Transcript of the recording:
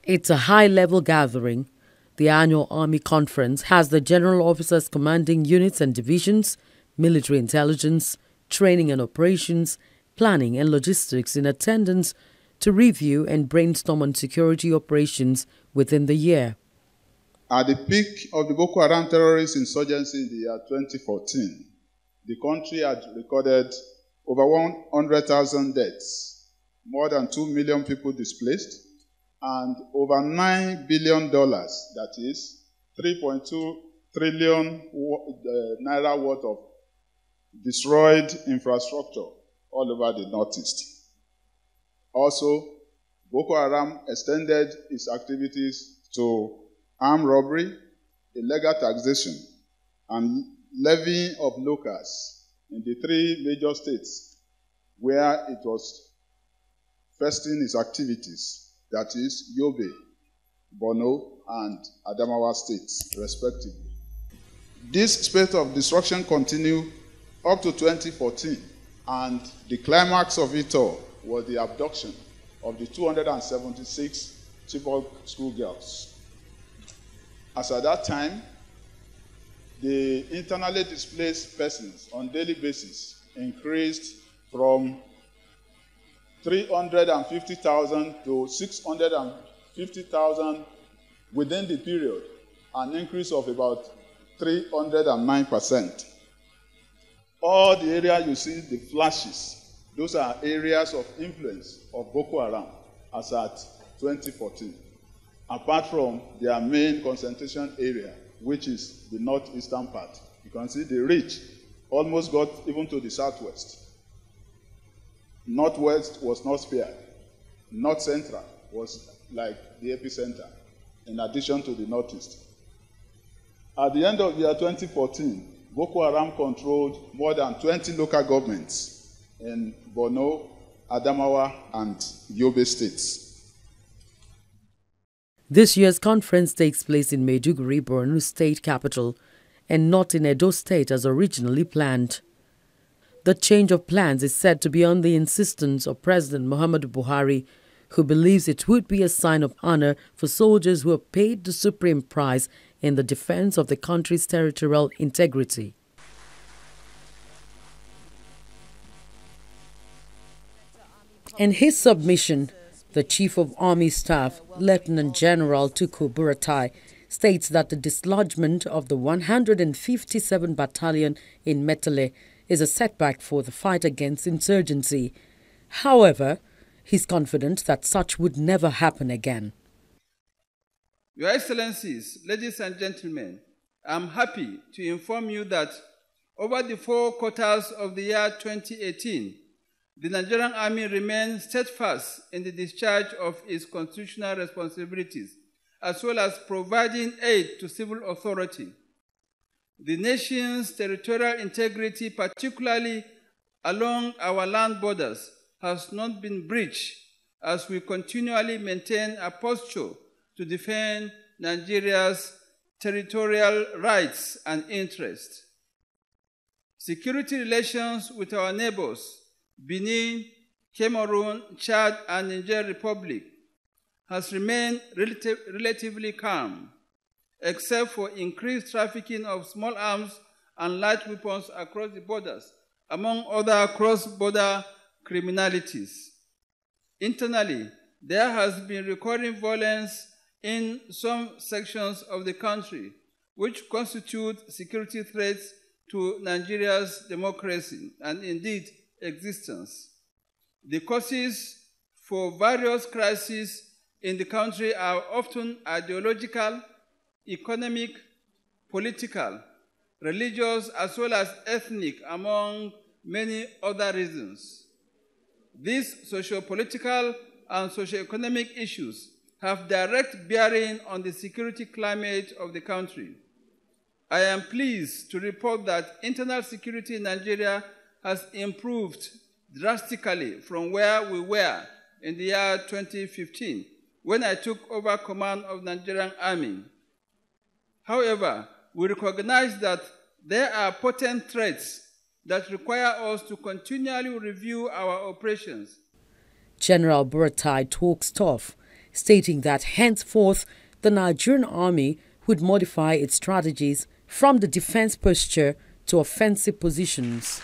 It's a high-level gathering. The annual Army Conference has the general officers commanding units and divisions, military intelligence, training and operations, planning and logistics in attendance to review and brainstorm on security operations within the year. At the peak of the Boko Haram terrorist insurgency in the year 2014, the country had recorded over 100,000 deaths, more than 2 million people displaced, and over $9 billion, that is 3.2 trillion naira worth of destroyed infrastructure all over the Northeast. Also, Boko Haram extended its activities to armed robbery, illegal taxation, and levying of locals in the 3 major states where it was festing its activities, that is, Yobe, Borno, and Adamawa states, respectively. This spate of destruction continued up to 2014, and the climax of it all was the abduction of the 276 Chibok schoolgirls. As at that time, the internally displaced persons on daily basis increased from 350,000 to 650,000 within the period, an increase of about 309%. All the area you see, the flashes, those are areas of influence of Boko Haram as at 2014, apart from their main concentration area, which is the northeastern part. You can see the reach almost got even to the southwest. Northwest was not spared. North Central was like the epicenter, in addition to the northeast. At the end of the year 2014, Boko Haram controlled more than 20 local governments in Borno, Adamawa, and Yobe states. This year's conference takes place in Maiduguri, Borno state capital, and not in Edo state as originally planned. The change of plans is said to be on the insistence of President Muhammadu Buhari, who believes it would be a sign of honor for soldiers who have paid the supreme price in the defense of the country's territorial integrity. In his submission, the Chief of Army Staff, Lieutenant General Tukur Buratai, states that the dislodgement of the 157 Battalion in Metale is a setback for the fight against insurgency. However, he's confident that such would never happen again. Your Excellencies, ladies and gentlemen, I'm happy to inform you that over the 4 quarters of the year 2018, the Nigerian Army remains steadfast in the discharge of its constitutional responsibilities, as well as providing aid to civil authority. The nation's territorial integrity, particularly along our land borders, has not been breached as we continually maintain a posture to defend Nigeria's territorial rights and interests. Security relations with our neighbors, Benin, Cameroon, Chad, and Niger Republic, has remained relatively calm, except for increased trafficking of small arms and light weapons across the borders, among other cross-border criminalities. Internally, there has been recurring violence in some sections of the country, which constitute security threats to Nigeria's democracy and indeed existence. The causes for various crises in the country are often ideological, economic, political, religious, as well as ethnic, among many other reasons. These socio-political and socio-economic issues have direct bearing on the security climate of the country. I am pleased to report that internal security in Nigeria has improved drastically from where we were in the year 2015, when I took over command of the Nigerian Army. However, we recognize that there are potent threats that require us to continually review our operations. General Buratai talks tough, stating that henceforth the Nigerian army would modify its strategies from the defense posture to offensive positions.